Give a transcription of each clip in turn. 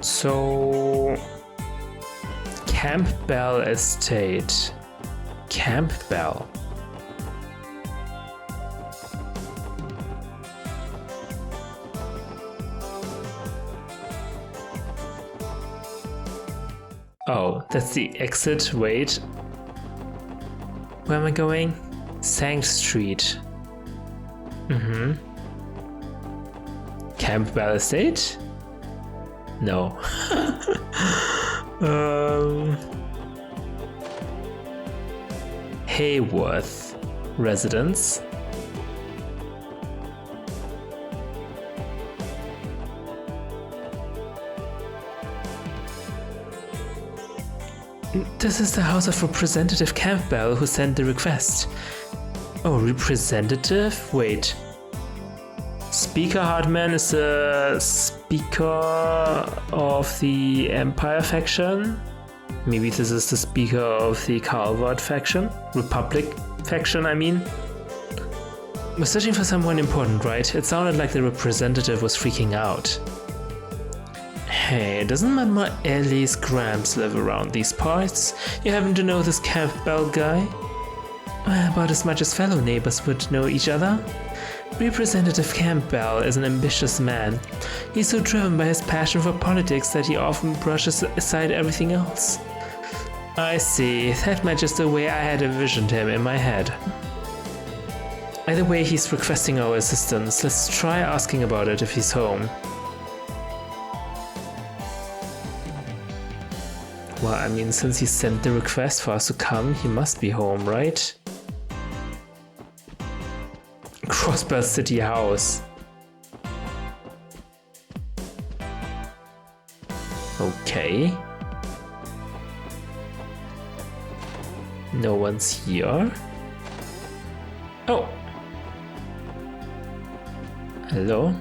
So... Campbell Estate. Campbell. Oh, that's the exit. Wait. Where am I going? Sankt Street. Campbell Estate? No. Hayworth Residence. This is the house of Representative Campbell who sent the request. Oh, representative? Wait. Speaker Hartman is the Speaker of the Empire faction? Maybe this is the Speaker of the Calvard faction? Republic faction, I mean? We're searching for someone important, right? It sounded like the representative was freaking out. Hey, doesn't Mademoiselle Elie's Gramps live around these parts? You happen to know this Campbell guy? About as much as fellow neighbors would know each other. Representative Campbell is an ambitious man. He's so driven by his passion for politics that he often brushes aside everything else. I see, that matches the way I had envisioned him in my head. Either way, he's requesting our assistance. Let's try asking about it if he's home. Well, I mean, since he sent the request for us to come, he must be home, right? Crossbell City House. Okay. No one's here. Oh. Hello.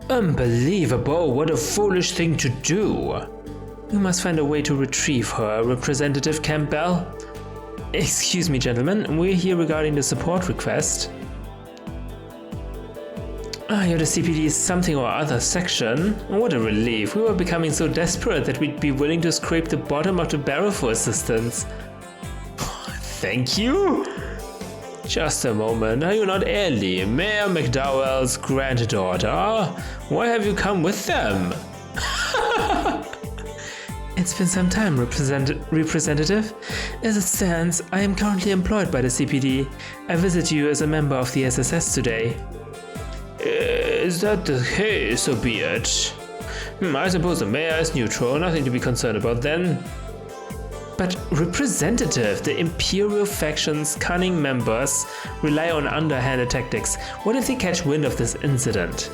Unbelievable, what a foolish thing to do. We must find a way to retrieve her, Representative Campbell. Excuse me, gentlemen, we're here regarding the support request. You're the CPD's something or other section. What a relief. We were becoming so desperate that we'd be willing to scrape the bottom of the barrel for assistance. Thank you? Just a moment, are you not Elie, Mayor MacDowell's granddaughter? Why have you come with them? It's been some time, Representative. As it stands, I am currently employed by the CPD. I visit you as a member of the SSS today. Is that the case, so be it. I suppose the mayor is neutral, nothing to be concerned about then. But Representative, the Imperial faction's cunning members rely on underhanded tactics. What if they catch wind of this incident?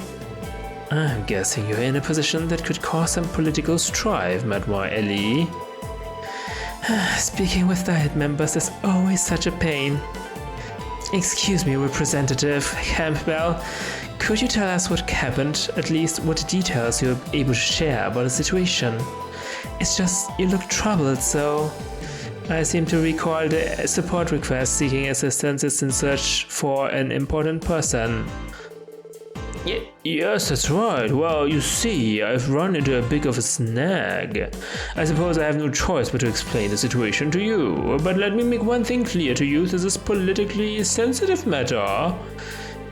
I'm guessing you're in a position that could cause some political strife, Mademoiselle Elie. Speaking with Diet members is always such a pain. Excuse me, Representative Campbell. Could you tell us what happened, at least what details you're able to share about the situation? It's just, you look troubled, so... I seem to recall the support request seeking assistance is in search for an important person. Yes, that's right. Well, you see, I've run into a bit of a snag. I suppose I have no choice but to explain the situation to you. But let me make one thing clear to you, this is a politically sensitive matter.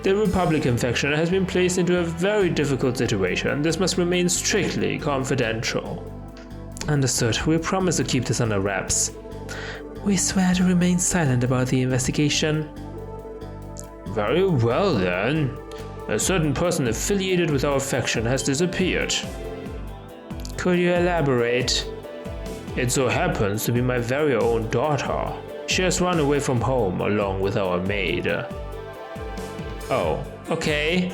The Republican faction has been placed into a very difficult situation. This must remain strictly confidential. Understood. We promise to keep this under wraps. We swear to remain silent about the investigation. Very well then. A certain person affiliated with our faction has disappeared. Could you elaborate? It so happens to be my very own daughter. She has run away from home along with our maid. Oh, okay.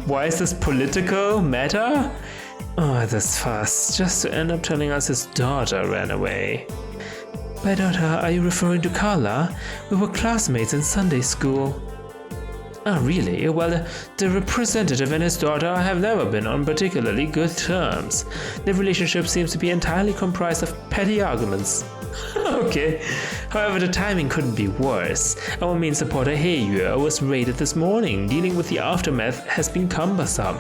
Why is this political matter? Oh, this fuss, just to end up telling us his daughter ran away. By daughter, are you referring to Carla? We were classmates in Sunday school. Ah, really? Well, the representative and his daughter have never been on particularly good terms. Their relationship seems to be entirely comprised of petty arguments. Okay, However, the timing couldn't be worse. Our main supporter Heiyue was raided this morning. Dealing with the aftermath has been cumbersome.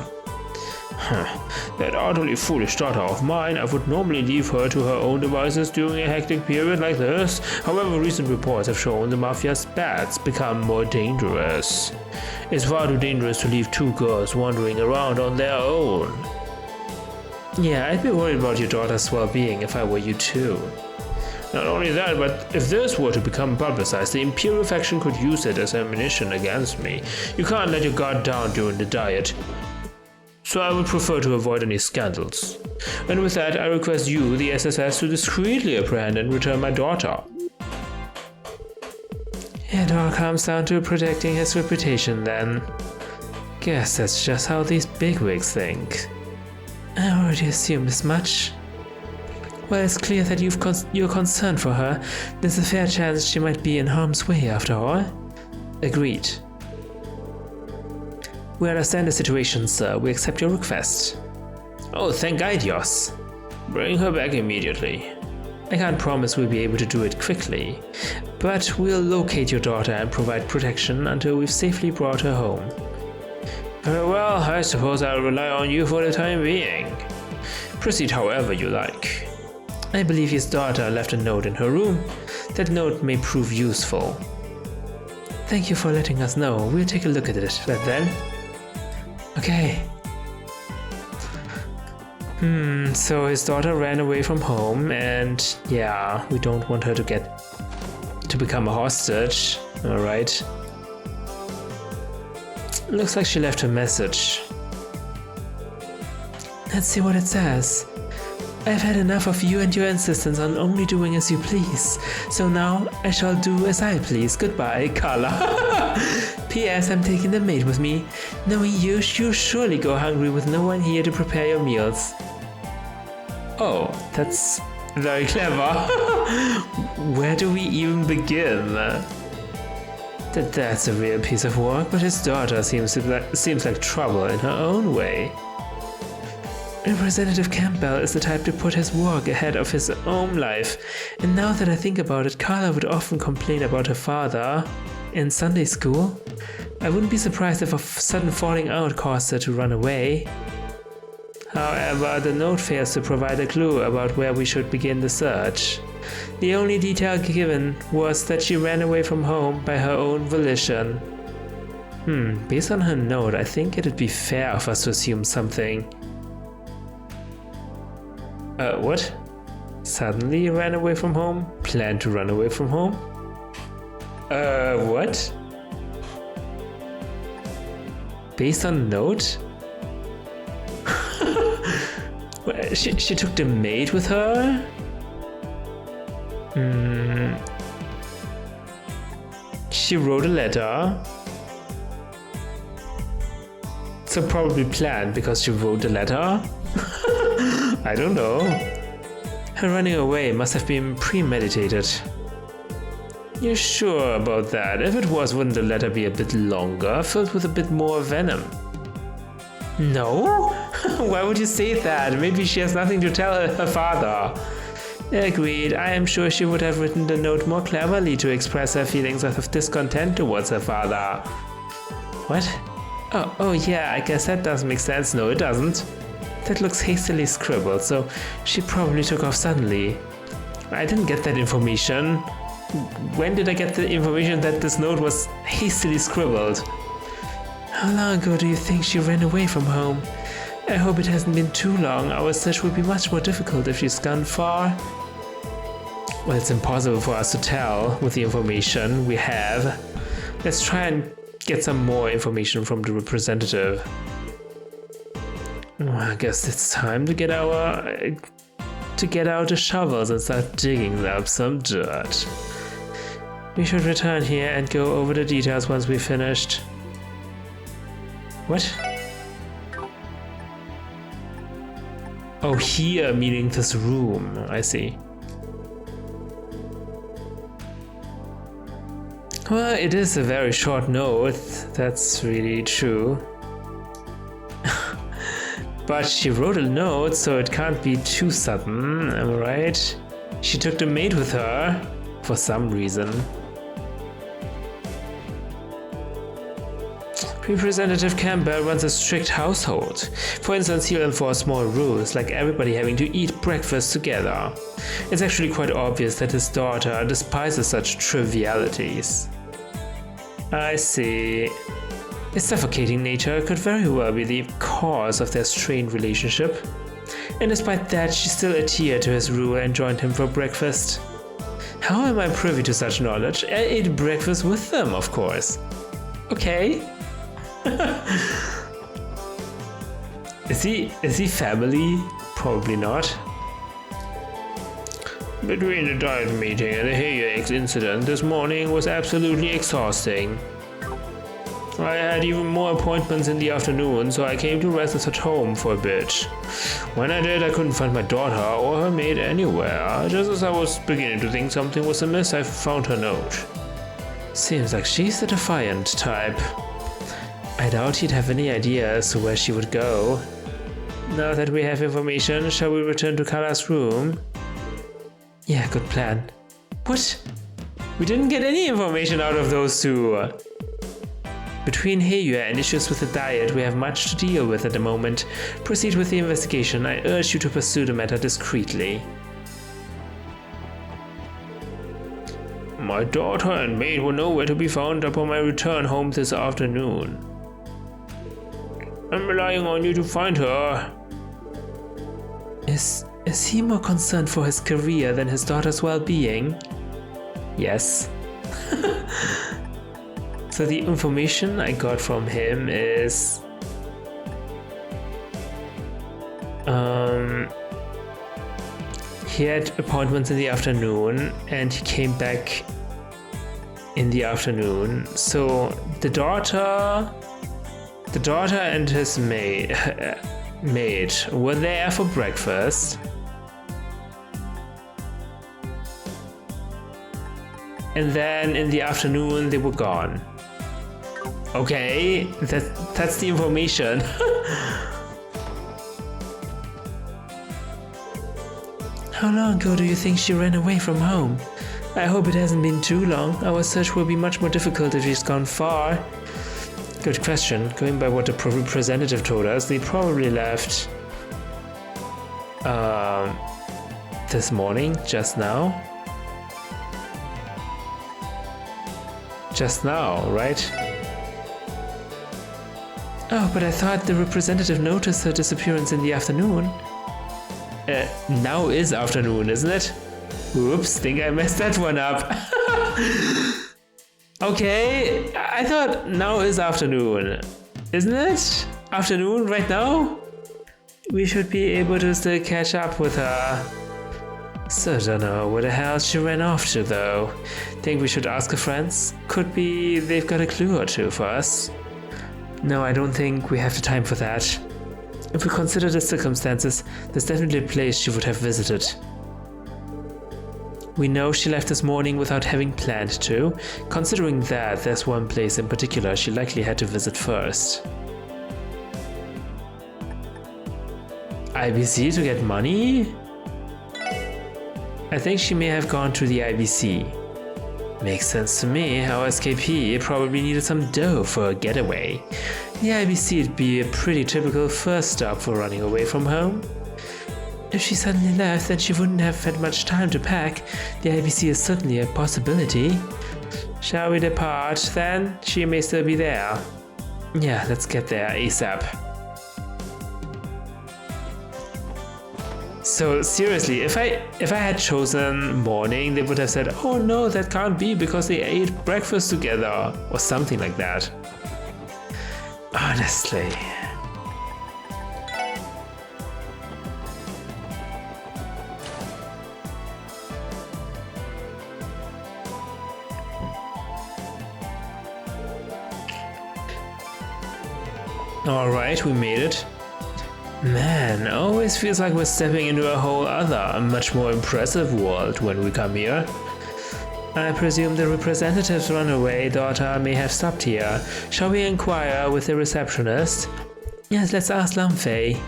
That utterly foolish daughter of mine, I would normally leave her to her own devices during a hectic period like this. However, recent reports have shown the mafia's bats become more dangerous. It's far too dangerous to leave two girls wandering around on their own. Yeah, I'd be worried about your daughter's well-being if I were you too. Not only that, but if this were to become publicized, the Imperial faction could use it as ammunition against me. You can't let your guard down during the diet. So I would prefer to avoid any scandals. And with that, I request you, the SSS, to discreetly apprehend and return my daughter. It all comes down to protecting his reputation then. Guess that's just how these bigwigs think. I already assumed as much. Well, it's clear that you're concerned for her. There's a fair chance she might be in harm's way after all. Agreed. We understand the situation, sir. We accept your request. Oh, thank God, Dios. Bring her back immediately. I can't promise we'll be able to do it quickly, but we'll locate your daughter and provide protection until we've safely brought her home. Very well, I suppose I'll rely on you for the time being. Proceed however you like. I believe his daughter left a note in her room. That note may prove useful. Thank you for letting us know. We'll take a look at it then. Okay. So his daughter ran away from home, and yeah, we don't want her to become a hostage. Alright. Looks like she left a message. Let's see what it says. I've had enough of you and your insistence on only doing as you please, so now I shall do as I please. Goodbye, Carla. P.S. I'm taking the maid with me. Knowing you'll surely go hungry with no one here to prepare your meals. Oh, that's very clever. Where do we even begin? That's a real piece of work, but his daughter seems like trouble in her own way. Representative Campbell is the type to put his work ahead of his own life, and now that I think about it, Carla would often complain about her father in Sunday school. I wouldn't be surprised if a sudden falling out caused her to run away. However, the note fails to provide a clue about where we should begin the search. The only detail given was that she ran away from home by her own volition. Based on her note, I think it'd be fair of us to assume something. What? Suddenly ran away from home? Planned to run away from home? What? Based on note? She took the maid with her? She wrote a letter. So probably planned because she wrote the letter? I don't know. Her running away must have been premeditated. You're sure about that? If it was, wouldn't the letter be a bit longer, filled with a bit more venom? No? Why would you say that? Maybe she has nothing to tell her father. Agreed. I am sure she would have written the note more cleverly to express her feelings of discontent towards her father. What? Oh yeah, I guess that does make sense. No, it doesn't. That looks hastily scribbled, so she probably took off suddenly. I didn't get that information. When did I get the information that this note was hastily scribbled? How long ago do you think she ran away from home? I hope it hasn't been too long. Our search will be much more difficult if she's gone far. Well, it's impossible for us to tell with the information we have. Let's try and get some more information from the representative. I guess it's time to get out the shovels and start digging up some dirt. We should return here and go over the details once we've finished. What? Oh, here, meaning this room. I see. Well, it is a very short note. That's really true. But she wrote a note, so it can't be too sudden, am I right? She took the maid with her. for some reason. Representative Campbell runs a strict household. For instance, he'll enforce small rules, like everybody having to eat breakfast together. It's actually quite obvious that his daughter despises such trivialities. I see. His suffocating nature could very well be the cause of their strained relationship. And despite that, she still adhered to his rule and joined him for breakfast. How am I privy to such knowledge? I ate breakfast with them, of course. Okay. Is he family? Probably not. Between the diet meeting and the Hayek incident, this morning was absolutely exhausting. I had even more appointments in the afternoon, so I came to rest at home for a bit. When I did, I couldn't find my daughter or her maid anywhere. Just as I was beginning to think something was amiss, I found her note. Seems like she's the defiant type. I doubt he'd have any idea as to where she would go. Now that we have information, shall we return to Kala's room? Yeah, good plan. What? We didn't get any information out of those two. Between Heyu and issues with the diet, we have much to deal with at the moment. Proceed with the investigation. I urge you to pursue the matter discreetly. My daughter and maid were nowhere to be found upon my return home this afternoon. I'm relying on you to find her. Is he more concerned for his career than his daughter's well-being? Yes. So the information I got from him is... he had appointments in the afternoon and he came back in the afternoon. So the daughter and his maid were there for breakfast. And then in the afternoon they were gone. Okay, that's the information. How long ago do you think she ran away from home? I hope it hasn't been too long. Our search will be much more difficult if she's gone far. Good question. Going by what the representative told us, they probably left this morning, just now. Just now, right? Oh, but I thought the representative noticed her disappearance in the afternoon. Now is afternoon, isn't it? Oops, think I messed that one up. Okay, I thought now is afternoon. Isn't it? Afternoon right now? We should be able to still catch up with her. So don't know where the hell she ran off to though. Think we should ask her friends? Could be they've got a clue or two for us. No, I don't think we have the time for that. If we consider the circumstances, there's definitely a place she would have visited. We know she left this morning without having planned to. Considering that, there's one place in particular she likely had to visit first. IBC to get money? I think she may have gone to the IBC. Makes sense to me. Our escapee probably needed some dough for a getaway. The IBC would be a pretty typical first stop for running away from home. If she suddenly left, then she wouldn't have had much time to pack. The IBC is certainly a possibility. Shall we depart then? She may still be there. Yeah, let's get there ASAP. So seriously, if I had chosen morning, they would have said, oh no, that can't be because they ate breakfast together or something like that. Honestly. Alright, we made it. Man, always feels like we're stepping into a whole other, much more impressive world when we come here. I presume the representative's runaway daughter may have stopped here. Shall we inquire with the receptionist? Yes, let's ask Lamfei.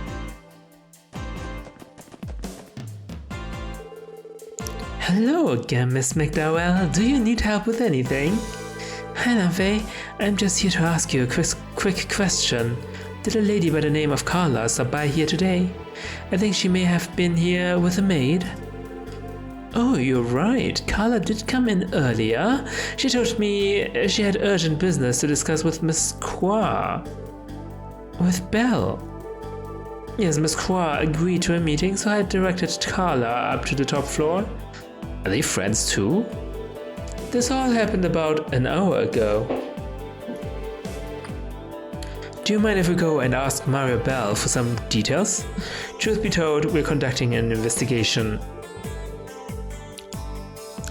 Hello again, Miss MacDowell. Do you need help with anything? Hi, Nave. I'm just here to ask you a quick question. Did a lady by the name of Carla stop by here today? I think she may have been here with a maid. Oh, you're right. Carla did come in earlier. She told me she had urgent business to discuss with Miss Croix. With Belle. Yes, Miss Croix agreed to a meeting, so I directed Carla up to the top floor. Are they friends too? This all happened about an hour ago. Do you mind if we go and ask Belle for some details? Truth be told, we're conducting an investigation.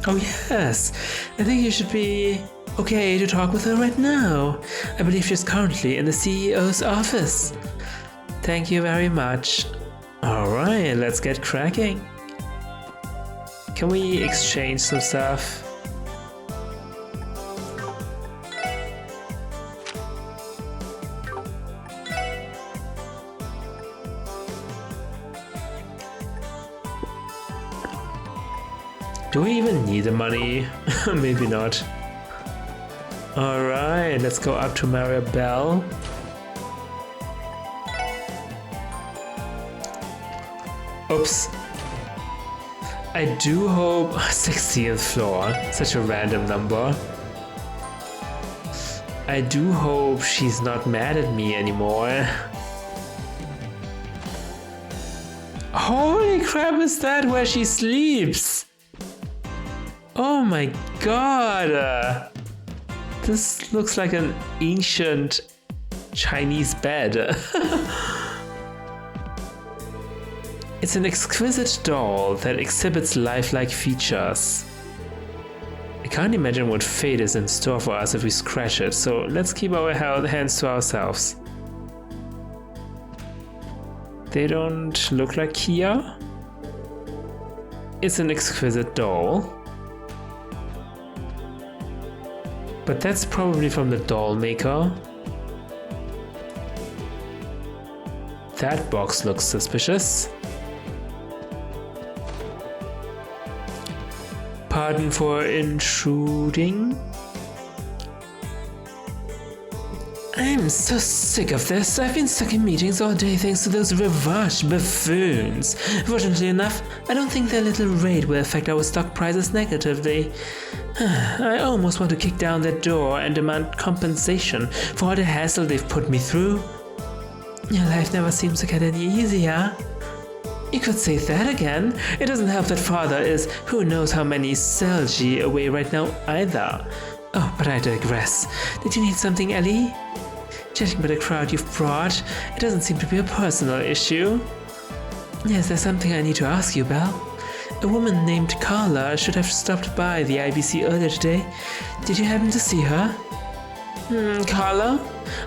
Oh yes, I think you should be okay to talk with her right now. I believe she's currently in the CEO's office. Thank you very much. Alright, let's get cracking. Can we exchange some stuff? Do we even need the money? Maybe not. Alright, let's go up to Belle. Oops. I do hope 60th floor, such a random number. I do hope she's not mad at me anymore. Holy crap, is that where she sleeps? Oh my god! This looks like an ancient Chinese bed. It's an exquisite doll that exhibits lifelike features. I can't imagine what fate is in store for us if we scratch it, so let's keep our hands to ourselves. They don't look like Kia. It's an exquisite doll. But that's probably from the doll maker. That box looks suspicious. Pardon for intruding. I'm so sick of this. I've been stuck in meetings all day thanks to those Rivage buffoons. Fortunately enough, I don't think their little raid will affect our stock prices negatively. I almost want to kick down their door and demand compensation for all the hassle they've put me through. Your life never seems to get any easier. You could say that again. It doesn't help that father is who knows how many Selji away right now either. Oh, but I digress. Did you need something, Elie? Judging by the crowd you've brought, it doesn't seem to be a personal issue. Yes, there's something I need to ask you, Belle. A woman named Carla should have stopped by the IBC earlier today. Did you happen to see her? Carla?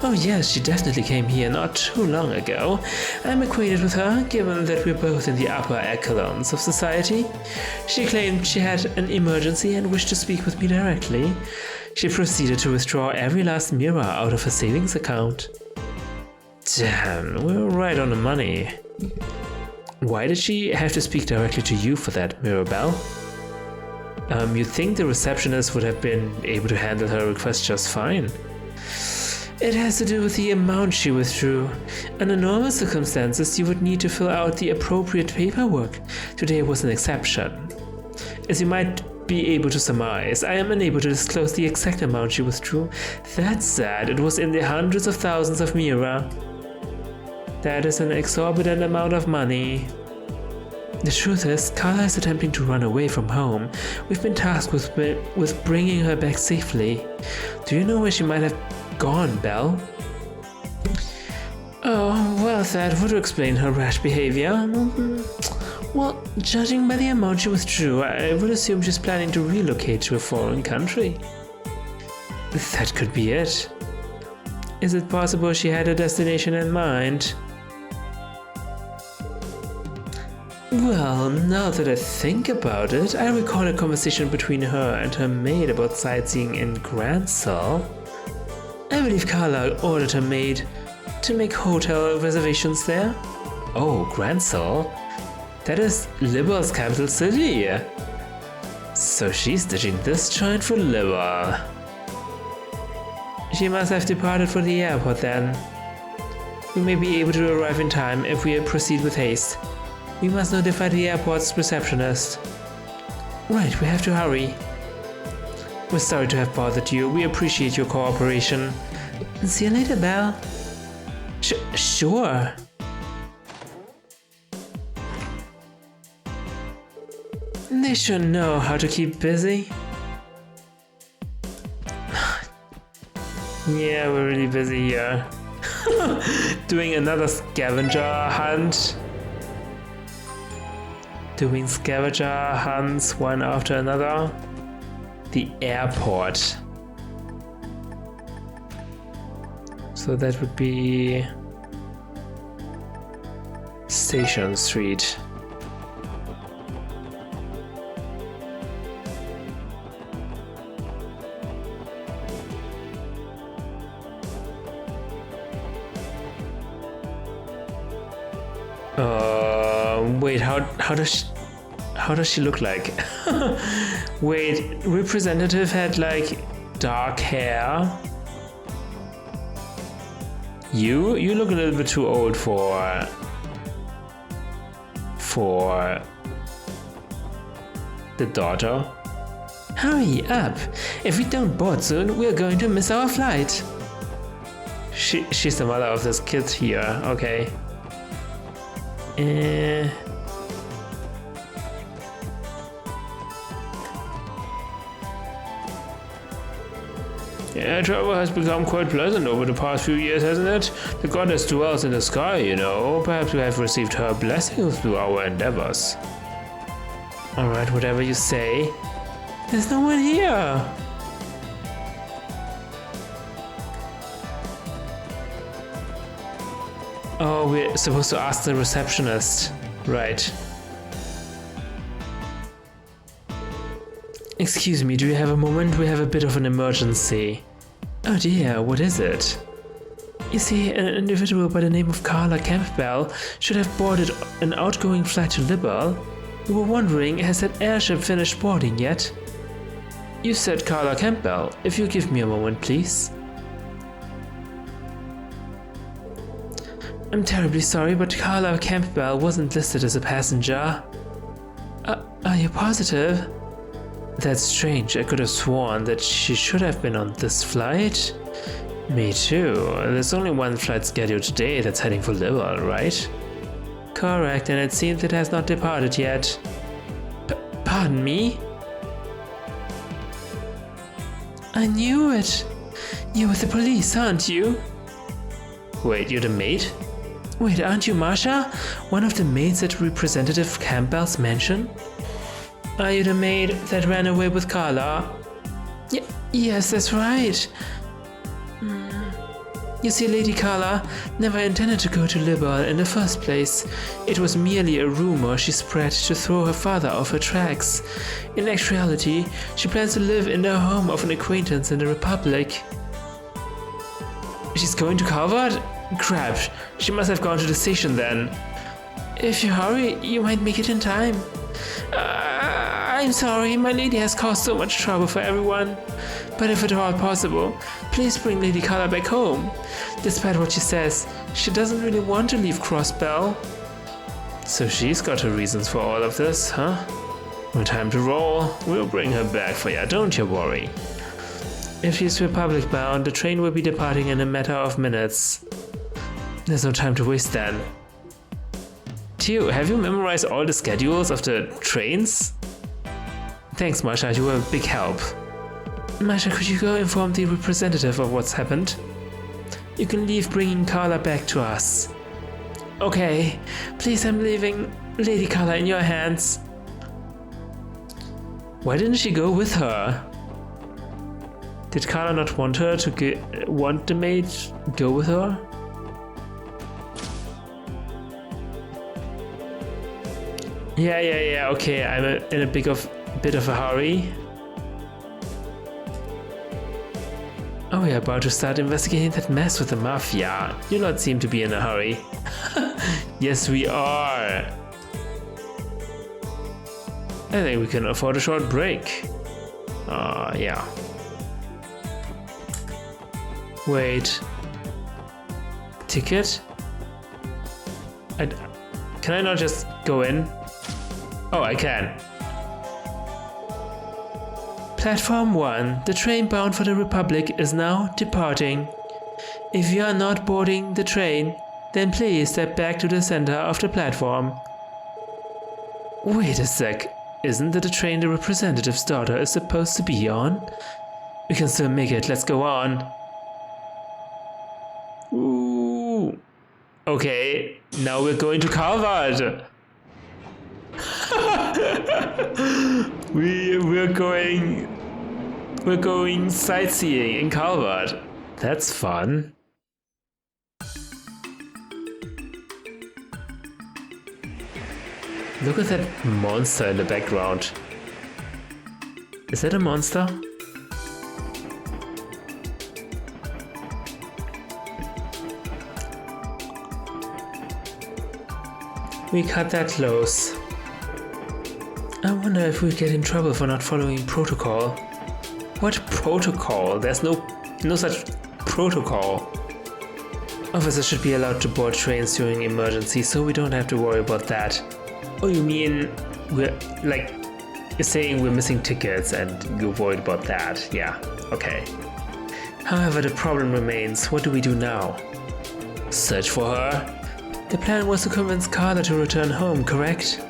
Oh yes, she definitely came here not too long ago. I'm acquainted with her, given that we're both in the upper echelons of society. She claimed she had an emergency and wished to speak with me directly. She proceeded to withdraw every last mirror out of her savings account. Damn, we're right on the money. Why did she have to speak directly to you for that, Mirabelle? You'd think the receptionist would have been able to handle her request just fine. It has to do with the amount she withdrew. Under normal circumstances, you would need to fill out the appropriate paperwork. Today was an exception. As you might be able to surmise, I am unable to disclose the exact amount she withdrew. That said, it was in the hundreds of thousands of mira. That is an exorbitant amount of money. The truth is, Carla is attempting to run away from home. We've been tasked with bringing her back safely. Do you know where she might have gone, Belle? Oh, well, that would explain her rash behavior. Well, judging by the amount she withdrew, I would assume she's planning to relocate to a foreign country. That could be it. Is it possible she had a destination in mind? Well, now that I think about it, I recall a conversation between her and her maid about sightseeing in Grandsall. I believe Carla ordered her maid to make hotel reservations there. Oh, Grandsall? That is Liberal's capital city. So she's ditching this joint for liver. She must have departed for the airport then. We may be able to arrive in time if we proceed with haste. We must notify the airport's receptionist. Right, we have to hurry. We're sorry to have bothered you. We appreciate your cooperation. See you later, Belle. Sure. They should know how to keep busy. Yeah, we're really busy here. Doing another scavenger hunt. Doing scavenger hunts one after another. The airport. So that would be Station Street. Wait, how does she look like? Wait, representative had like dark hair. You look a little bit too old for the daughter. Hurry up! If we don't board soon, we're going to miss our flight. She's the mother of this kid here. Okay. Yeah, travel has become quite pleasant over the past few years, hasn't it? The goddess dwells in the sky, you know. Perhaps we have received her blessings through our endeavors. Alright, whatever you say. There's no one here! Oh, we're supposed to ask the receptionist. Right. Excuse me, do you have a moment? We have a bit of an emergency. Oh dear, what is it? You see, an individual by the name of Carla Campbell should have boarded an outgoing flight to Liberal. We were wondering, has that airship finished boarding yet? You said Carla Campbell. If you give me a moment, please. I'm terribly sorry, but Carla Campbell wasn't listed as a passenger. Are you positive? That's strange. I could have sworn that she should have been on this flight. Me too. There's only one flight scheduled today that's heading for Liberal, right? Correct, and it seems it has not departed yet. Pardon me? I knew it. You're with the police, aren't you? Wait, you're the maid? Wait, aren't you Marsha? One of the maids at Representative Campbell's mansion? Are you the maid that ran away with Carla? Yes, that's right. You see, Lady Carla never intended to go to Liberal in the first place. It was merely a rumor she spread to throw her father off her tracks. In actuality, she plans to live in the home of an acquaintance in the Republic. She's going to Calvard? Crap, she must have gone to the station then. If you hurry, you might make it in time. I'm sorry, my lady has caused so much trouble for everyone. But if at all possible, please bring Lady Carla back home. Despite what she says, she doesn't really want to leave Crossbell. So she's got her reasons for all of this, huh? Well, time to roll. We'll bring her back for ya, don't you worry. If she's Republic bound, the train will be departing in a matter of minutes. There's no time to waste then. Tio, have you memorized all the schedules of the trains? Thanks, Marsha, you were a big help. Marsha, could you go inform the representative of what's happened? You can leave bringing Carla back to us. Okay, please, I'm leaving Lady Carla in your hands. Why didn't she go with her? Did Carla not want her to want the maid go with her? Yeah, okay, I'm in a bit of a hurry. Oh, we're about to start investigating that mess with the Mafia. You don't seem to be in a hurry. Yes, we are. I think we can afford a short break. Yeah. Wait. Ticket? Can I not just go in? Oh, I can. Platform 1. The train bound for the Republic is now departing. If you are not boarding the train, then please step back to the center of the platform. Wait a sec. Isn't that the train the representative's daughter is supposed to be on? We can still make it. Let's go on. Ooh. Okay, now we're going to Calvard. We're going sightseeing in Calvard. That's fun. Look at that monster in the background. Is that a monster? We cut that close. I wonder if we get in trouble for not following protocol. What protocol? There's no such protocol. Officers should be allowed to board trains during emergencies, so we don't have to worry about that. Oh, you mean you're saying we're missing tickets and you're worried about that? Yeah, okay. However, the problem remains. What do we do now? Search for her? The plan was to convince Carla to return home, correct?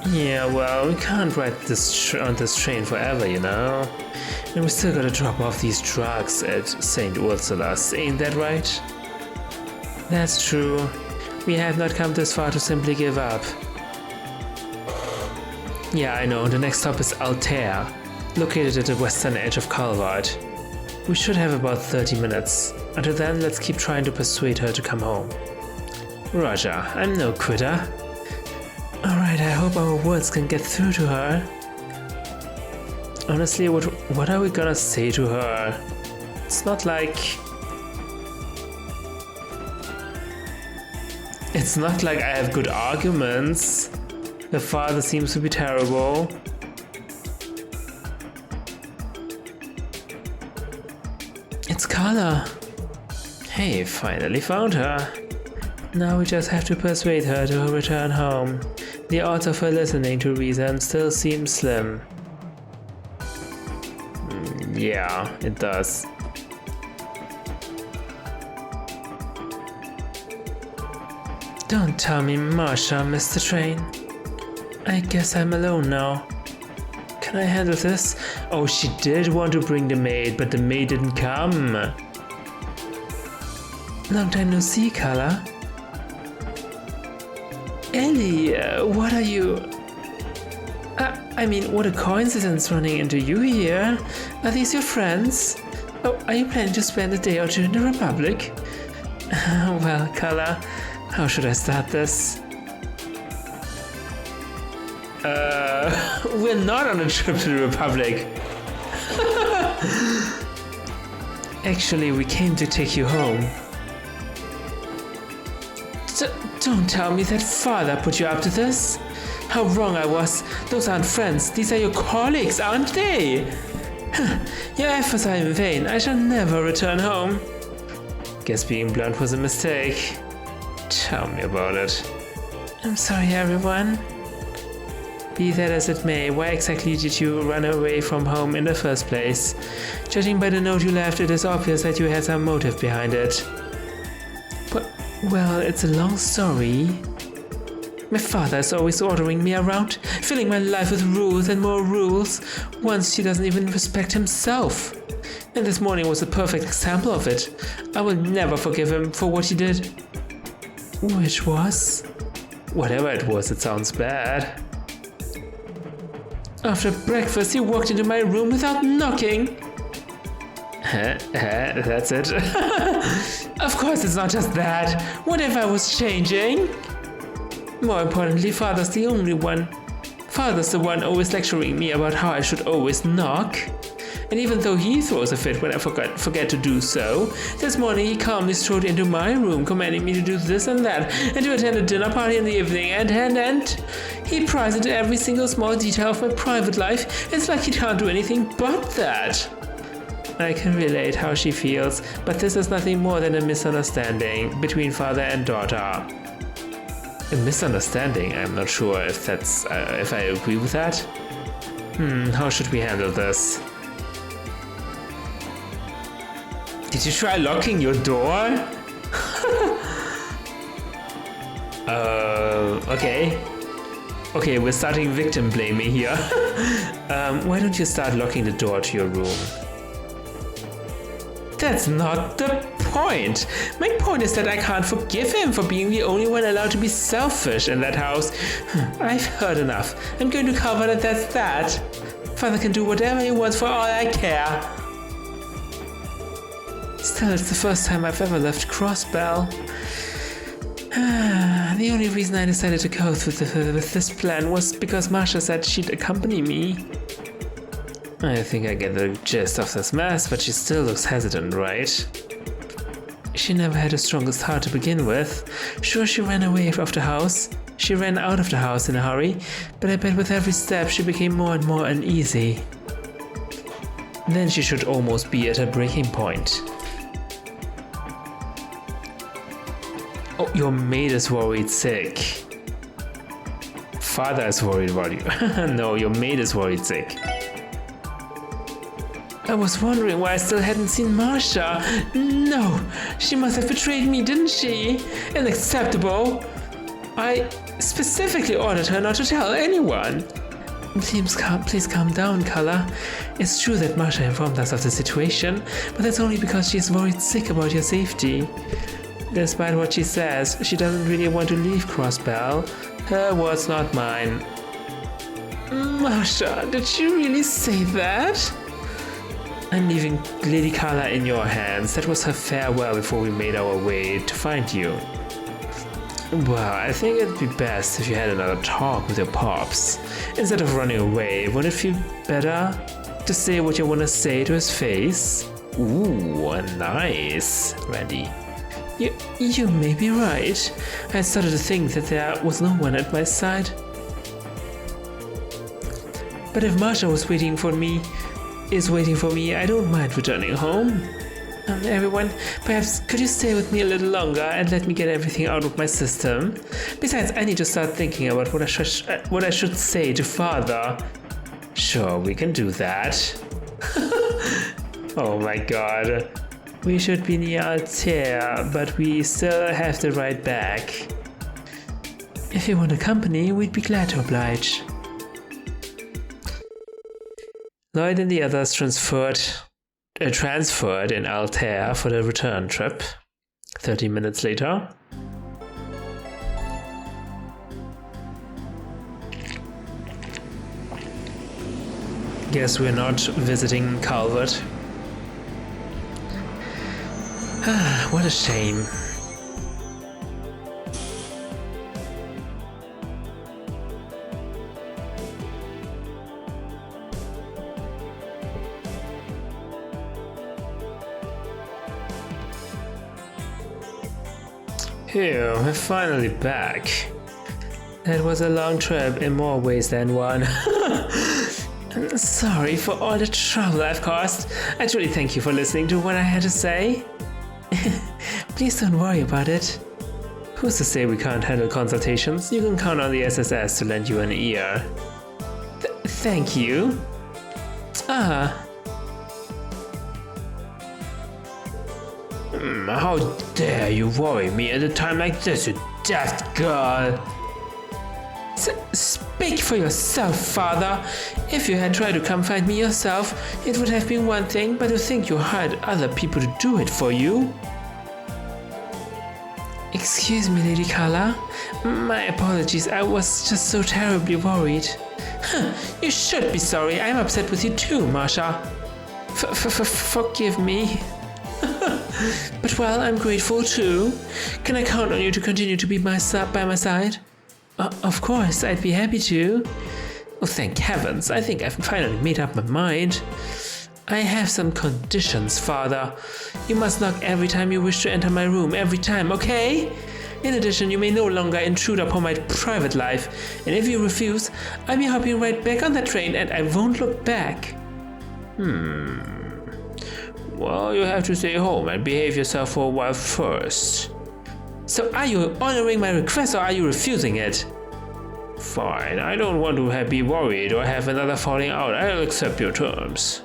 Yeah, well, we can't ride on this train forever, you know? And we still gotta drop off these drugs at St. Ursula's, ain't that right? That's true. We have not come this far to simply give up. Yeah, I know, the next stop is Altair, located at the western edge of Calvard. We should have about 30 minutes. Until then, let's keep trying to persuade her to come home. Roger, I'm no quitter. Alright, I hope our words can get through to her. Honestly, what are we gonna say to her? It's not like I have good arguments. The father seems to be terrible. It's Carla. Hey, finally found her. Now we just have to persuade her to return home. The odds of her listening to reason still seem slim. Yeah, it does. Don't tell me Marsha missed the train. I guess I'm alone now. Can I handle this? Oh, she did want to bring the maid, but the maid didn't come. Long time no see, Carla. Elie, what are you... I mean, what a coincidence running into you here. Are these your friends? Oh, are you planning to spend a day or two in the Republic? Well, Carla, how should I start this? We're not on a trip to the Republic. Actually, we came to take you home. Don't tell me that father put you up to this. How wrong I was. Those aren't friends. These are your colleagues, aren't they? Your efforts are in vain. I shall never return home. Guess being blunt was a mistake. Tell me about it. I'm sorry, everyone. Be that as it may, why exactly did you run away from home in the first place? Judging by the note you left, it is obvious that you had some motive behind it. But, well, it's a long story. My father is always ordering me around, filling my life with rules and more rules. Once he doesn't even respect himself. And this morning was a perfect example of it. I will never forgive him for what he did. Which was? Whatever it was, it sounds bad. After breakfast, he walked into my room without knocking. That's it. Of course, it's not just that. What if I was changing? More importantly, Father's the only one. Father's the one always lecturing me about how I should always knock. And even though he throws a fit when I forget to do so, this morning he calmly strode into my room, commanding me to do this and that, and to attend a dinner party in the evening, and he pries into every single small detail of my private life. It's like he can't do anything but that. I can relate how she feels, but this is nothing more than a misunderstanding between father and daughter. A misunderstanding? I'm not sure if I agree with that. How should we handle this? Did you try locking your door? Okay. Okay, we're starting victim blaming here. Why don't you start locking the door to your room? That's not the point. My point is that I can't forgive him for being the only one allowed to be selfish in that house. I've heard enough. I'm going to Calvard and that's that. Father can do whatever he wants for all I care. Still, it's the first time I've ever left Crossbell. The only reason I decided to go through with this plan was because Marsha said she'd accompany me. I think I get the gist of this mess, but she still looks hesitant, right? She never had the strongest heart to begin with. Sure, she ran away from the house. She ran out of the house in a hurry, but I bet with every step she became more and more uneasy. Then she should almost be at her breaking point. Oh, your maid is worried sick. Father is worried about you. No, your maid is worried sick. I was wondering why I still hadn't seen Marsha. No, she must have betrayed me, didn't she? Unacceptable. I specifically ordered her not to tell anyone. Please calm down, Carla. It's true that Marsha informed us of the situation, but that's only because she is worried sick about your safety. Despite what she says, she doesn't really want to leave Crossbell. Her words, not mine. Marsha, did she really say that? I'm leaving Lady Carla in your hands. That was her farewell before we made our way to find you. Well, I think it'd be best if you had another talk with your pops. Instead of running away, wouldn't it feel better to say what you want to say to his face? Ooh, nice, Randy. You may be right. I started to think that there was no one at my side. But if Marsha is waiting for me, I don't mind returning home. Everyone, perhaps could you stay with me a little longer and let me get everything out of my system? Besides, I need to start thinking about what I should say to Father. Sure, we can do that. Oh my god. We should be near Altair, but we still have the ride back. If you want company, we'd be glad to oblige. Lloyd and the others transferred in Altair for the return trip. 30 minutes later. Guess we're not visiting Calvard. What a shame. Here, we're finally back. That was a long trip in more ways than one. Sorry for all the trouble I've caused. I truly thank you for listening to what I had to say. Please don't worry about it. Who's to say we can't handle consultations? You can count on the SSS to lend you an ear. Thank you. How dare you worry me at a time like this, you daft girl! Speak for yourself, Father. If you had tried to come find me yourself, it would have been one thing, but to think you hired other people to do it for you. Excuse me, Lady Carla. My apologies, I was just so terribly worried. You should be sorry. I'm upset with you too, Marsha. Forgive me. But well, I'm grateful too. Can I count on you to continue to be by my side? Of course, I'd be happy to. Oh, thank heavens, I think I've finally made up my mind. I have some conditions, Father. You must knock every time you wish to enter my room, every time, okay? In addition, you may no longer intrude upon my private life, and if you refuse, I'll be hopping right back on that train and I won't look back. Well, you have to stay home and behave yourself for a while first. So are you honoring my request or are you refusing it? Fine, I don't want to be worried or have another falling out. I'll accept your terms.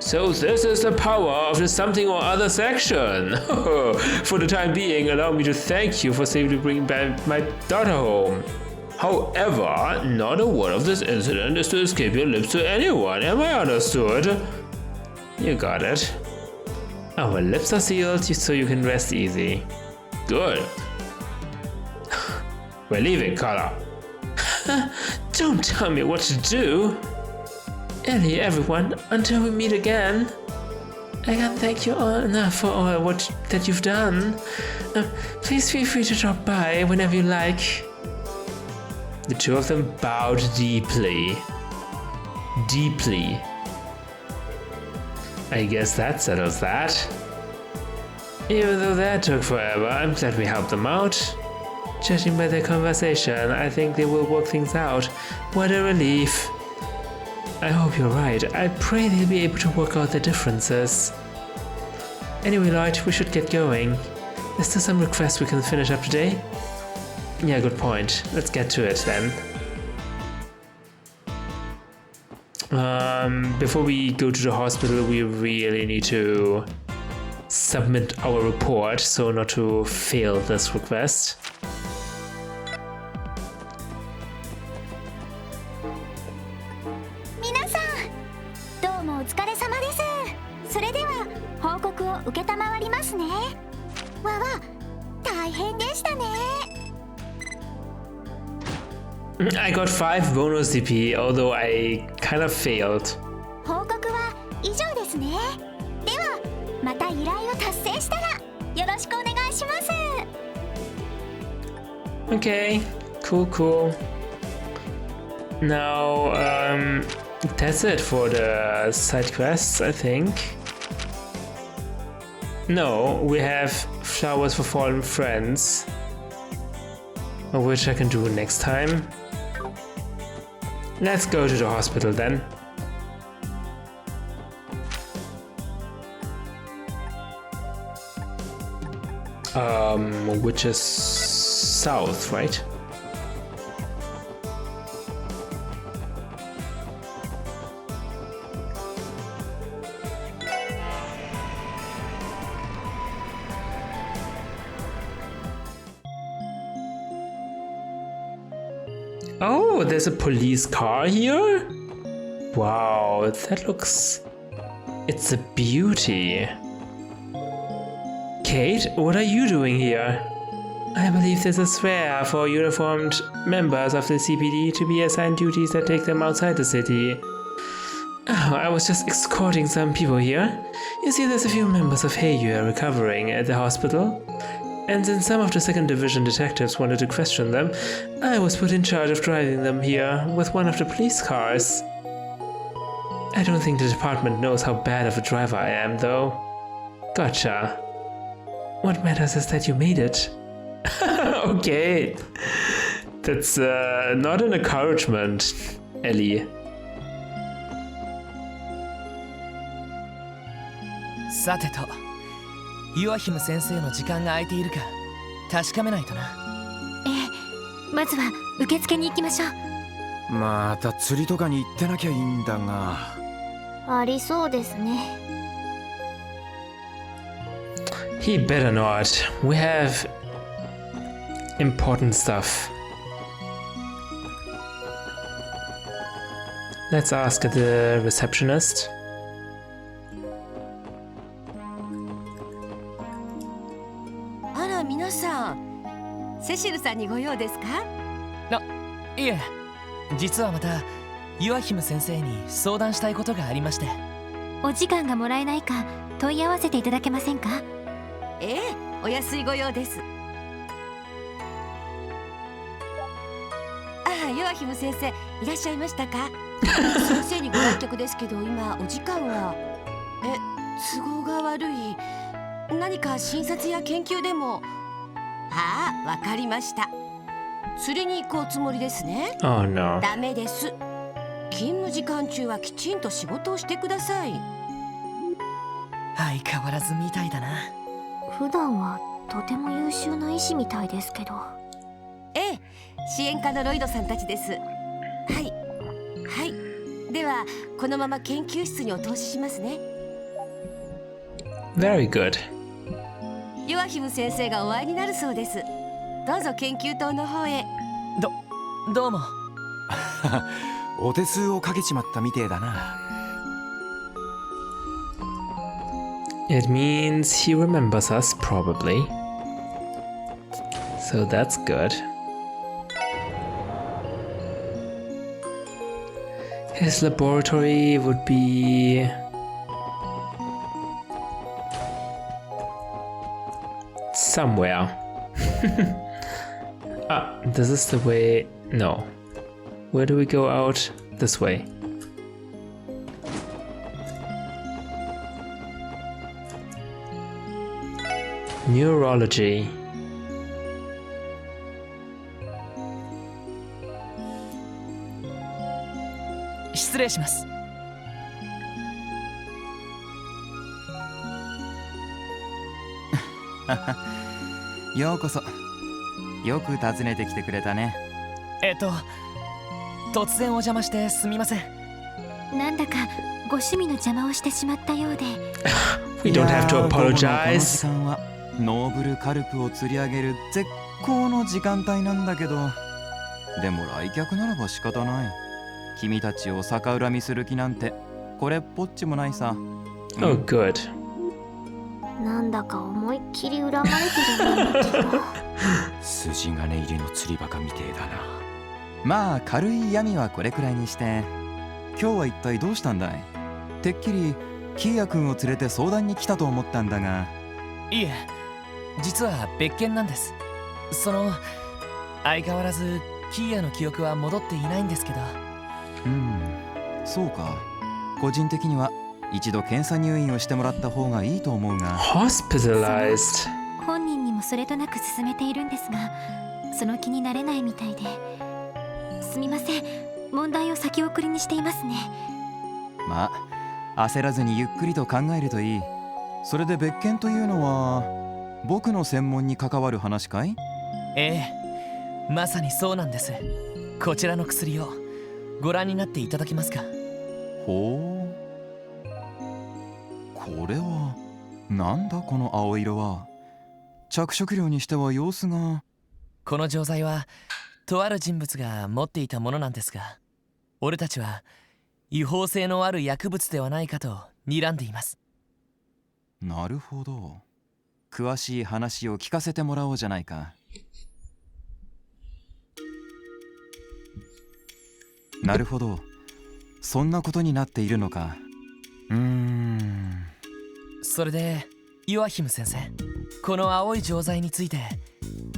So this is the power of the something or other section. For the time being, allow me to thank you for safely bringing back my daughter home. However, not a word of this incident is to escape your lips to anyone. Am I understood? You got it. Our lips are sealed so you can rest easy. Good. We're leaving, Carla. Don't tell me what to do. Elie, everyone, until we meet again. I can't thank you all enough for all that you've done. Please feel free to drop by whenever you like. The two of them bowed deeply. Deeply. I guess that settles that. Even though that took forever, I'm glad we helped them out. Judging by their conversation, I think they will work things out. What a relief. I hope you're right. I pray they'll be able to work out their differences. Anyway, Lloyd, we should get going. Is there some request we can finish up today? Yeah, good point. Let's get to it then. Before we go to the hospital, we really need to submit our report so not to fail this request. I got 5 bonus DP, although I kind of failed. Okay, cool. Now, that's it for the side quests, I think. No, we have flowers for fallen friends, which I can do next time. Let's go to the hospital then. Which is south, right? Oh, there's a police car here? Wow, that looks... It's a beauty. Kate, what are you doing here? I believe there's a sphere for uniformed members of the CPD to be assigned duties that take them outside the city. Oh, I was just escorting some people here. You see, there's a few members of Heyu recovering at the hospital. And since some of the 2nd Division detectives wanted to question them, I was put in charge of driving them here with one of the police cars. I don't think the department knows how bad of a driver I am, though. Gotcha. What matters is that you made it. Okay. That's not an encouragement, Elie. さてと、ユアヒム先生の時間が空いているか確かめないとな。ええ、まずは受付に行きましょう。また釣りとかに行ってなきゃいいんだが。ありそうですね。He better not. We have important stuff. Let's ask the receptionist. あら皆さん、セシルさんにご用ですか？いえ、実はまたユアヒム先生に相談したいことがありまして。お時間がもらえないか問い合わせていただけませんか？ええ、お安いご用です。あ、ヨアヒム先生いらっしゃいましたか？先生にご来客ですけど、今お時間は都合が悪い。何か診察や研究でも。ああ、わかりました。釣りに行くおつもりですね。Oh no. ダメです。勤務時間中はきちんと仕事をしてください。相変わらずみたいだな。普段はとても優秀な医師みたいですけど。ええ、支援課のロイドさんたちです。はいはい。ではこのまま研究室にお通ししますね。Very good. ヨアヒム先生がお会いになるそうです。どうぞ研究棟の方へ。どうも。お手数をかけちまったみてえだな。It means he remembers us, probably. So that's good. His laboratory would be... somewhere. Ah, this is the way... No. Where do we go out? This way. Neurology. 失礼します。ようこそ。よく訪ねてきてくれたね。突然お邪魔してすみません。なんだかご趣味の邪魔をしてしまったようで。We don't have to いやー、午後のこの時 apologize. 間はノーブルカルプを釣り上げる絶好の時間帯なんだけど、でも来客ならば仕方ない。君たちを逆恨みする気なんてこれっぽっちもないさ。Oh, good. なんだか思いっきり恨まれてるんだけど。筋金入りの釣りバカみてえだな。まあ軽い闇はこれくらいにして、今日は一体どうしたんだい？てっきりキーヤ君を連れて相談に来たと思ったんだが。いえ、実は別件なんです。相変わらずキーヤの記憶は戻っていないんですけど。そうか。個人的には一度検査入院をしてもらった方がいいと思うが。 Hospitalized. 本人にもそれとなく勧めているんですが、その気になれないみたいで。すみません、問題を先送りにしていますね。まあ焦らずにゆっくりと考えるといい。それで別件というのは僕の専門に関わる話かい？ええ、まさにそうなんです。こちらの薬をご覧になっていただけますか？ほう。これはなんだこの青色は。着色料にしては様子が。この錠剤はとある人物が持っていたものなんですが、俺たちは違法性のある薬物ではないかと睨んでいます。なるほど。詳しい話を聞かせてもらおうじゃないか。なるほど。そんなことになっているのか。それでヨアヒム先生、この青い錠剤について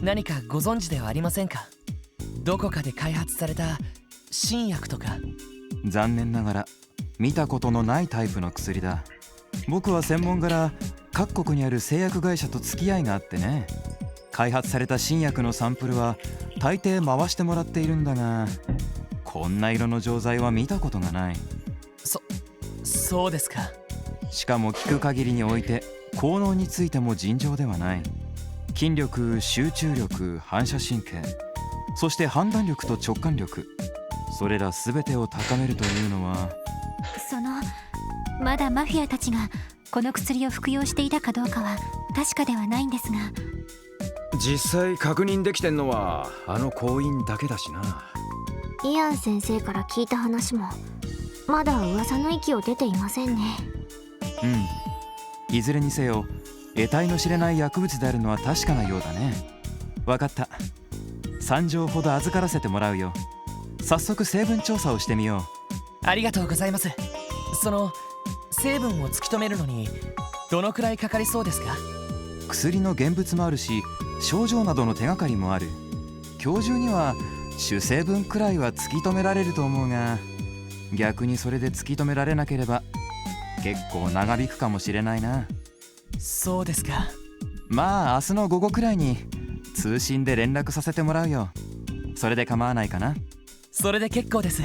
何かご存知ではありませんか？どこかで開発された新薬とか。残念ながら見たことのないタイプの薬だ。僕は専門柄各国にある製薬会社と付き合いがあってね、開発された新薬のサンプルは大抵回してもらっているんだが、こんな色の錠剤は見たことがない。そうですか。しかも聞く限りにおいて効能についても尋常ではない。筋力、集中力、反射神経、そして判断力と直感力、それら全てを高めるというのは。まだマフィアたちがこの薬を服用していたかどうかは確かではないんですが。実際確認できてんのはあの行員だけだしな。イアン先生から聞いた話もまだ噂の域を出ていませんね。いずれにせよ得体の知れない薬物であるのは確かなようだね。わかった。3錠ほど預からせてもらうよ。早速成分調査をしてみよう。ありがとうございます。成分を突き止めるのにどのくらいかかりそうですか？薬の現物もあるし、症状などの手がかりもある。今日中には主成分くらいは突き止められると思うが、逆にそれで突き止められなければ結構長引くかもしれないな。そうですか。まあ明日の午後くらいに通信で連絡させてもらうよ。それで構わないかな。それで結構です。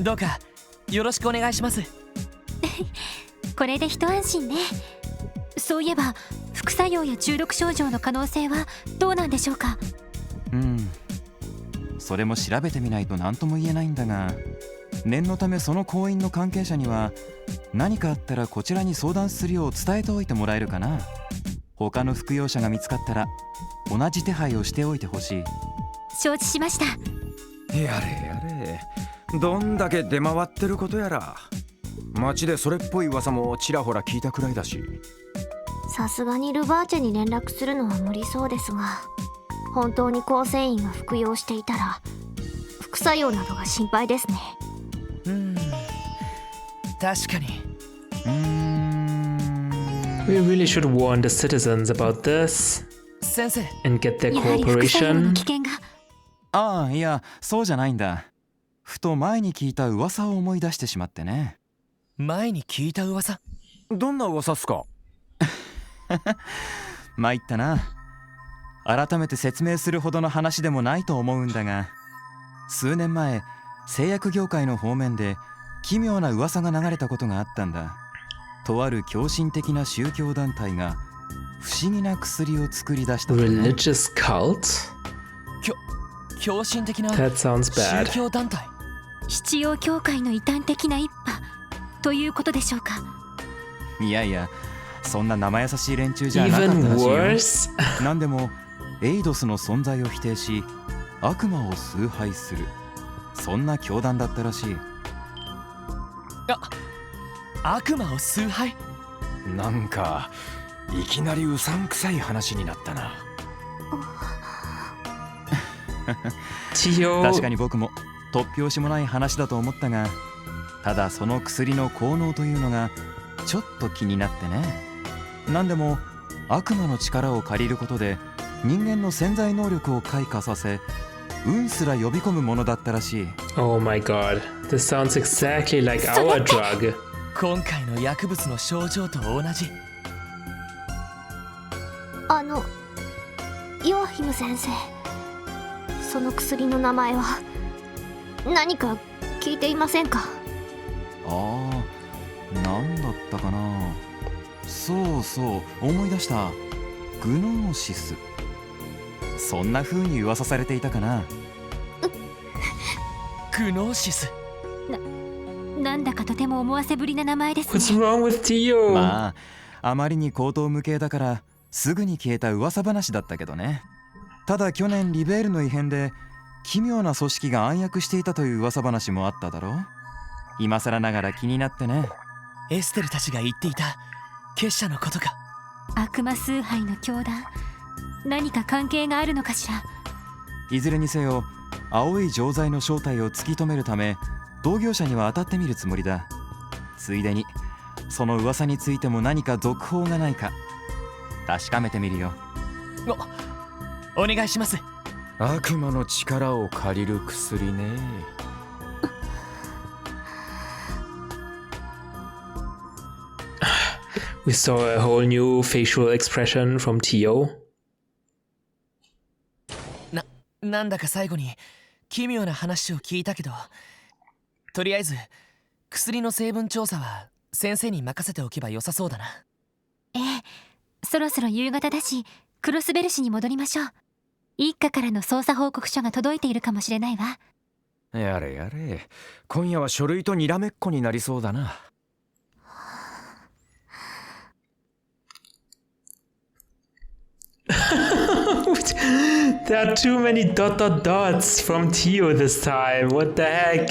どうかよろしくお願いします。これで一安心ね。そういえば副作用や中毒症状の可能性はどうなんでしょうか。それも調べてみないと何とも言えないんだが、念のためその行員の関係者には何かあったらこちらに相談するよう伝えておいてもらえるかな。他の服用者が見つかったら同じ手配をしておいてほしい。承知しました。やれやれ、どんだけ出回ってることやら。街でそれっぽい噂もちらほら聞いたくらいだし。さすがにルバーチェに連絡するのは無理そうですが、本当に構成員が服用していたら副作用などが心配ですね。確かに。We really should warn the citizens about this 先生。 and get their やはり副作用の cooperation. 危険が。ああ、いやそうじゃないんだ。ふと前に聞いた噂を思い出してしまってね。前に聞いた噂。どんな噂っすか？参ったな。改めて説明するほどの話でもないと思うんだが、数年前製薬業界の方面で奇妙な噂が流れたことがあったんだ。とある狂信的な宗教団体が不思議な薬を作り出したとね。 Religious cult? 狂信的な That sounds 宗 bad. 教団体。七曜教会の異端的な一派ということでしょうか。いやいや、そんな生優しい連中じゃなかったら Even しいよ。 worse? 何でもエイドスの存在を否定し悪魔を崇拝する、そんな教団だったらしい。悪魔を崇拝。なんかいきなりうさんくさい話になったな。Tio, 確かに僕も突拍子もない話だと思ったが、ただその薬の効能というのがちょっと気になってね。何でも悪魔の力を借りることで人間の潜在能力を開花させ、運すら呼び込むものだったらしい。 oh my god, this sounds exactly like our drug. 今回の薬物の症状と同じ。ヨアヒム先生、その薬の名前は何か聞いていませんか？ああ、なんだったかな。そうそう、思い出した。グノーシス。そんな風に噂されていたかな。グノーシス。なんだかとても思わせぶりな名前ですね。 What's wrong with Tio? まああまりに口頭無形だからすぐに消えた噂話だったけどね。ただ去年リベールの異変で奇妙な組織が暗躍していたという噂話もあっただろう。今更ながら気になってね。エステルたちが言っていた結社のことか。悪魔崇拝の教団、何か関係があるのかしら。いずれにせよ青い錠剤の正体を突き止めるため同業者には当たってみるつもりだ。ついでにその噂についても何か続報がないか確かめてみるよ。お願いします。悪魔の力を借りる薬ね。We saw a whole new facial expression from Tio. なんだか最後に奇妙な話を聞いたけど、とりあえず薬の成分調査は先生に任せておけばよさそうだな。ええ、そろそろ夕方だしクロスベル市に戻りましょう。一家からの捜査報告書が届いているかもしれないわ。やれやれ、今夜は書類とにらめっこになりそうだな。There are too many dots from Tio this time. What the heck?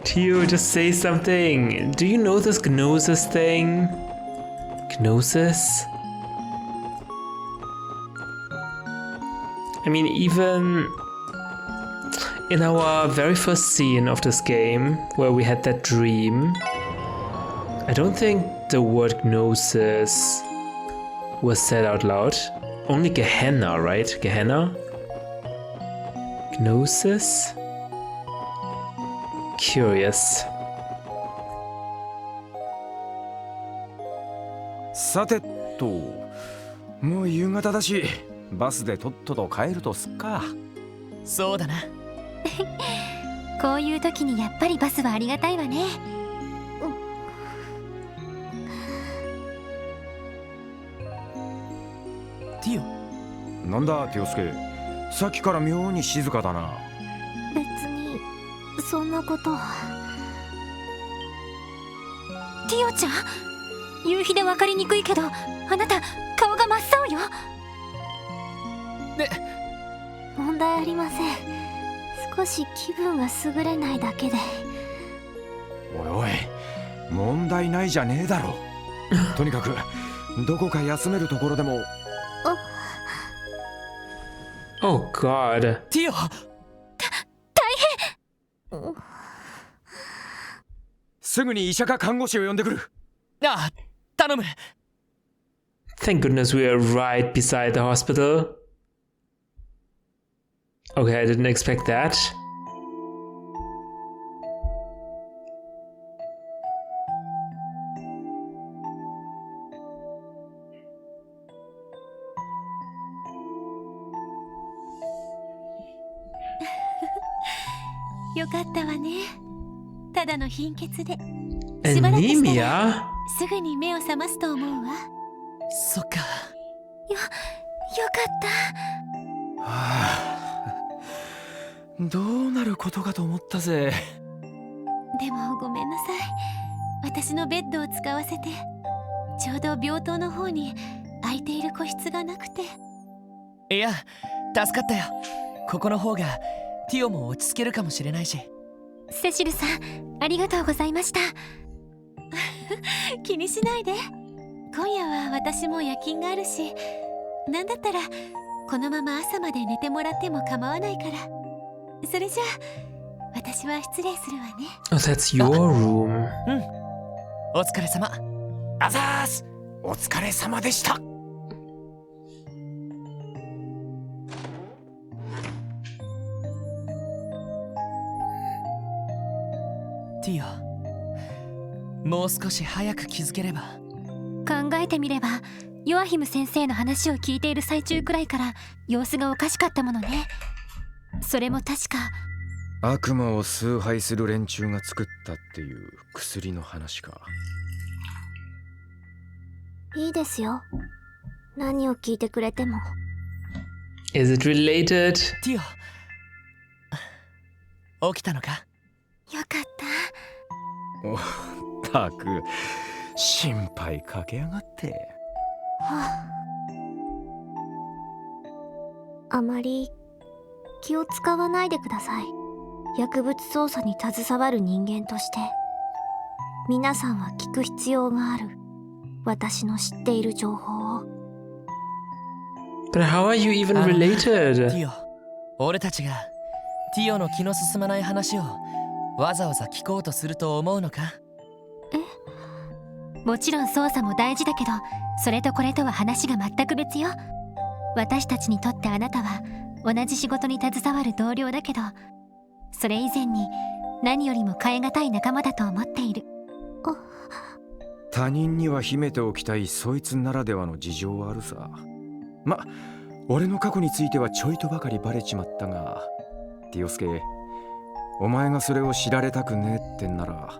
Tio, just say something. Do you know this Gnosis thing? Gnosis? I mean, even in our very first scene of this game, where we had that dream, I don't think the word Gnosis was said out loud. Only Gehenna, right? Gehenna? Diagnosis? Curious. さてと、もう夕方だし、バスでとっとと帰るとすっか。そうだな。こういう時にやっぱりバスはありがたいわね。ティオ、なんだティオスケ、さっきから妙に静かだな。別にそんなことは。ティオちゃん、夕日で分かりにくいけど、あなた顔が真っ青よ。で、問題ありません。少し気分が優れないだけで。おいおい、問題ないじゃねえだろ。とにかくどこか休めるところでも。Oh god. ティオ、すぐに医者か看護師を呼んでくる。ああ、頼む。Thank goodness we are right beside the hospital. Okay, I didn't expect that. よかったわね。ただの貧血で。しばらくしたら Anemia? すぐに目を覚ますと思うわ。そっか。よかった。はあ、どうなることかと思ったぜ。でもごめんなさい。私のベッドを使わせて。ちょうど病棟の方に空いている個室がなくて。いや、助かったよ。ここの方がティオも落ち着けるかもしれないし。セシルさん、ありがとうございました。気にしないで。今夜は私も夜勤があるし、なんだったらこのまま朝まで寝てもらっても構わないから。それじゃあ私は失礼するわね。Oh, that's your room. うん。お疲れ様。あざーす。お疲れ様でした。ティオ、もう少し早く気づければ。考えてみれば、ヨアヒム先生の話を聞いている最中くらいから様子がおかしかったものね。それも確か悪魔を崇拝する連中が作ったっていう薬の話か。いいですよ。何を聞いてくれても。Is it related? ティオ、起きたのか？よかった。おったく、心配かけやがって。あまり気を使わないでください。薬物捜査に携わる人間として皆さんは聞く必要がある。私の知っている情報を。 But how are you even テ related? ィオ、俺たちがティオの気の進まない話をわざわざ聞こうとすると思うのか？もちろん捜査も大事だけど、それとこれとは話が全く別よ。私たちにとってあなたは同じ仕事に携わる同僚だけど、それ以前に何よりも代え難い仲間だと思っている。他人には秘めておきたいそいつならではの事情はあるさ。ま、俺の過去についてはちょいとばかりバレちまったが、ティオスケ、お前がそれを知られたくねえってんなら、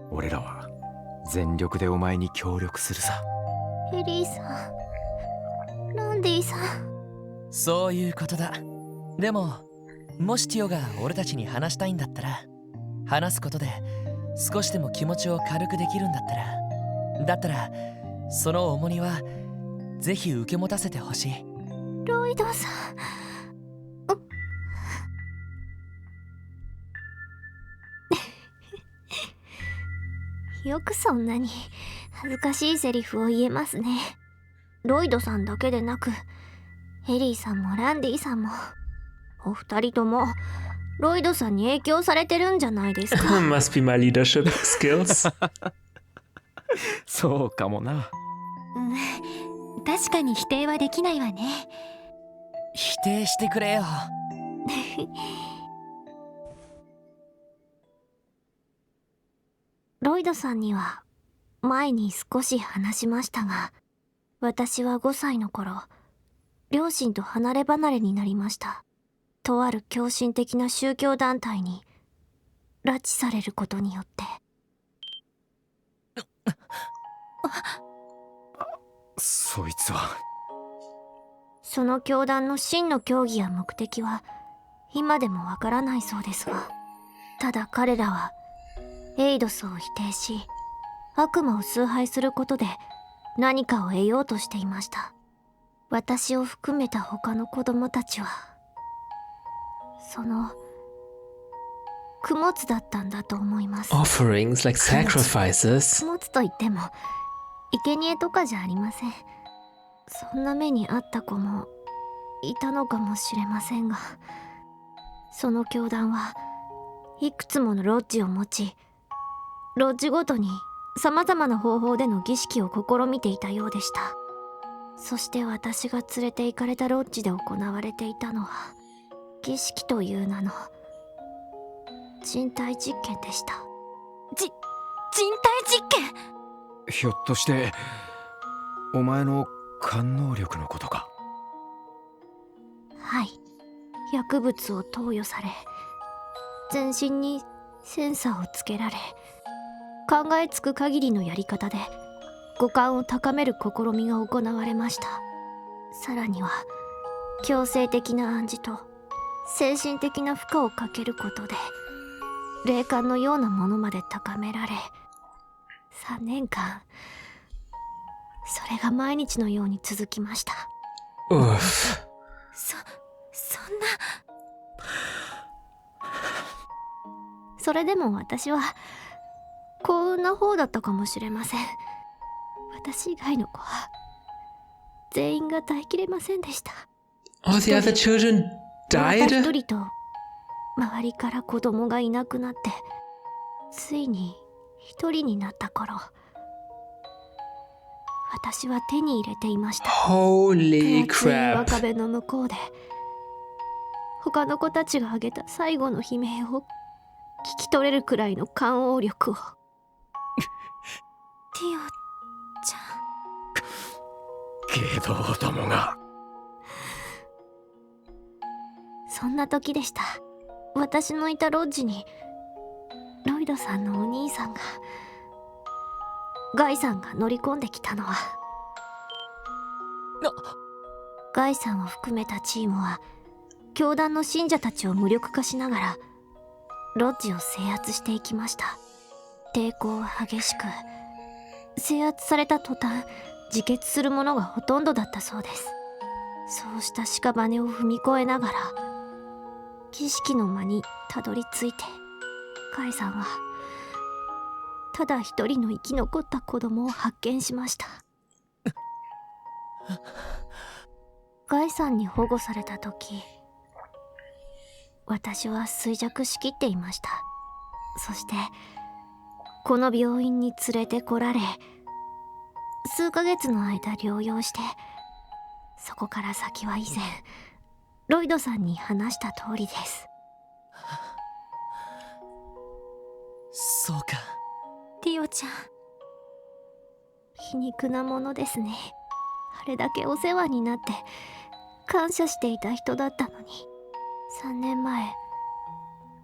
俺らは全力でお前に協力するさ。エリーさん、ランディさん。そういうことだ。でももしティオが俺たちに話したいんだったら、話すことで少しでも気持ちを軽くできるんだったらその重荷はぜひ受け持たせてほしい。ロイドさん。よくそんなに恥ずかしいセリフを言えますね。ロイドさんだけでなく、エリーさんもランディさんも、お二人ともロイドさんに影響されてるんじゃないですか。Must be my leadership skills. そうかもな。確かに否定はできないわね。否定してくれよ。ロイドさんには前に少し話しましたが、私は5歳の頃、両親と離れ離れになりました。とある狂信的な宗教団体に拉致されることによって。そいつは。その教団の真の教義や目的は今でもわからないそうですが、ただ彼らはエイドスを否定し、悪魔を崇拝することで何かを得ようとしていました。私を含めた他の子供たちはその供物だったんだと思います。 Offerings like sacrifices? 供物といっても生贄とかじゃありません。そんな目にあった子もいたのかもしれませんが、その教団はいくつものロッジを持ち、ロッジごとに様々な方法での儀式を試みていたようでした。そして私が連れて行かれたロッジで行われていたのは儀式という名の人体実験でした。人体実験？ひょっとしてお前の感能力のことか？はい。薬物を投与され、全身にセンサーをつけられ、考えつく限りのやり方で五感を高める試みが行われました。さらには強制的な暗示と精神的な負荷をかけることで霊感のようなものまで高められ、3年間それが毎日のように続きました。Oof. そんな。それでも私は幸運な方だったかもしれません。私以外の子は全員が耐えきれませんでした。 All the other children また一 died? 人と周りから子供がいなくなって、ついに一人になった頃、私は手に入れていました。 Holy 手厚い岩 crap. 壁の向こうで他の子たちがあげた最後の悲鳴を聞き取れるくらいの感応力を。ティオちゃん。ゲドウどもが。そんな時でした。私のいたロッジにロイドさんのお兄さんが、ガイさんが乗り込んできたのは、ガイさんを含めたチームは教団の信者たちを無力化しながらロッジを制圧していきました。抵抗は激しく、制圧された途端自決する者がほとんどだったそうです。そうした屍を踏み越えながら儀式の間にたどり着いて、カイさんはただ一人の生き残った子供を発見しました。ガイさんに保護された時、私は衰弱しきっていました。そしてこの病院に連れてこられ、数ヶ月の間療養して、そこから先は以前ロイドさんに話した通りです。そうか。ティオちゃん、皮肉なものですね。あれだけお世話になって感謝していた人だったのに、3年前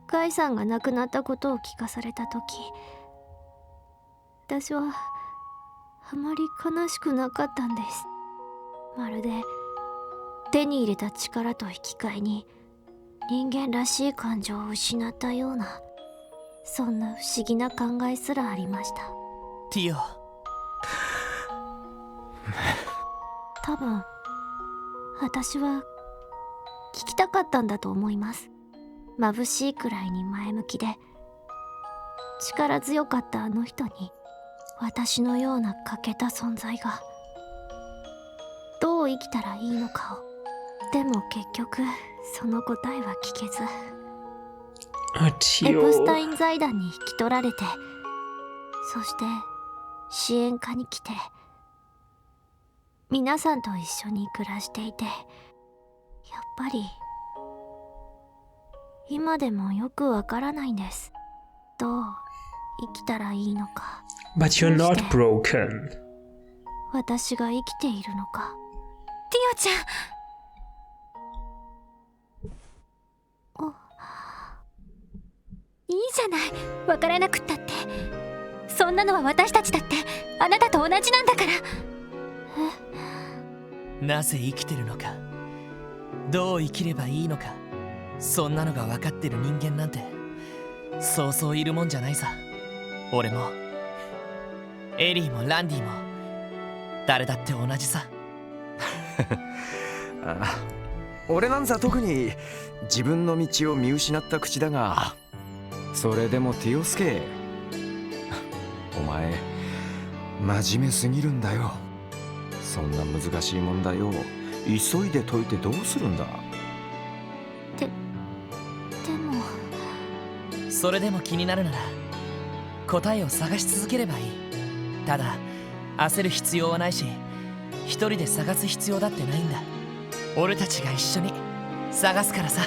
ガイさんが亡くなったことを聞かされた時、私はあまり悲しくなかったんです。まるで手に入れた力と引き換えに人間らしい感情を失ったような、そんな不思議な考えすらありました。ティオ。多分私は聞きたかったんだと思います。眩しいくらいに前向きで力強かったあの人に、私のような欠けた存在がどう生きたらいいのかを。でも結局その答えは聞けず、 エプスタイン財団に引き取られて、そして支援課に来て皆さんと一緒に暮らしていて、やっぱり今でもよくわからないんです。どう生きたらいいのか。 But you're not broken. 私が生きているのか。ティオちゃん。いいじゃない。わからなくったって。そんなのは私たちだってあなたと同じなんだから。なぜ生きてるのか、どう生きればいいのか、そんなのが分かってる人間なんてそうそういるもんじゃないさ。俺もエリーもランディも誰だって同じさ。あ、俺なんざ特に自分の道を見失った口だが、それでもティオスケ、お前真面目すぎるんだよ。そんな難しい問題を急いで解いてどうするんだ。でもそれでも気になるなら答えを探し続ければいい。ただ焦る必要はないし、一人で探す必要だってないんだ。俺たちが一緒に探すからさ。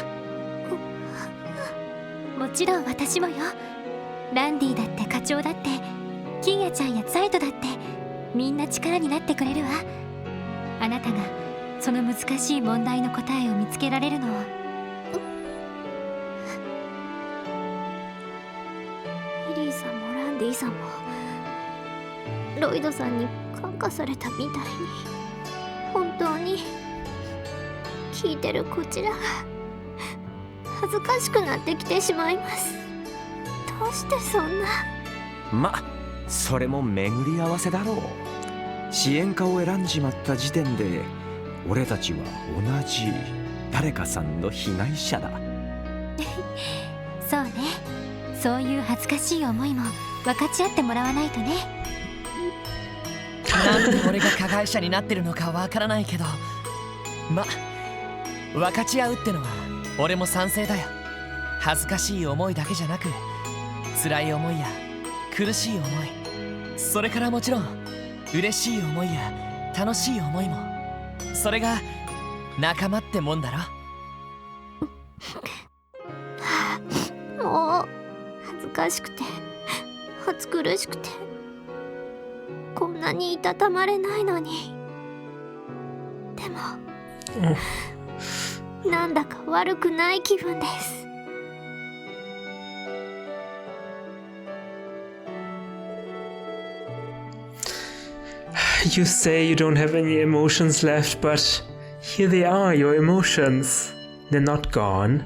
もちろん私もよ。ランディだって課長だってキンヤちゃんやツァイトだってみんな力になってくれるわ。あなたがその難しい問題の答えを見つけられるのを。エリーさんもランディさんもロイドさんに感化されたみたいに、本当に聞いてるこちらが恥ずかしくなってきてしまいます。どうしてそんな。ま、それも巡り合わせだろう。支援家を選んじまった時点で俺たちは同じ誰かさんの被害者だ。そうね。そういう恥ずかしい思いも分かち合ってもらわないとね。なんで俺が加害者になってるのかわからないけど、ま、分かち合うってのは俺も賛成だよ。恥ずかしい思いだけじゃなく、辛い思いや苦しい思い、それからもちろん嬉しい思いや楽しい思いも、それが仲間ってもんだろ。もう恥ずかしくて暑苦しくてこんなにいたたまれないのに。でもなんだか悪くない気分です。You say you don't have any emotions left, but here they are, your emotions. They're not gone.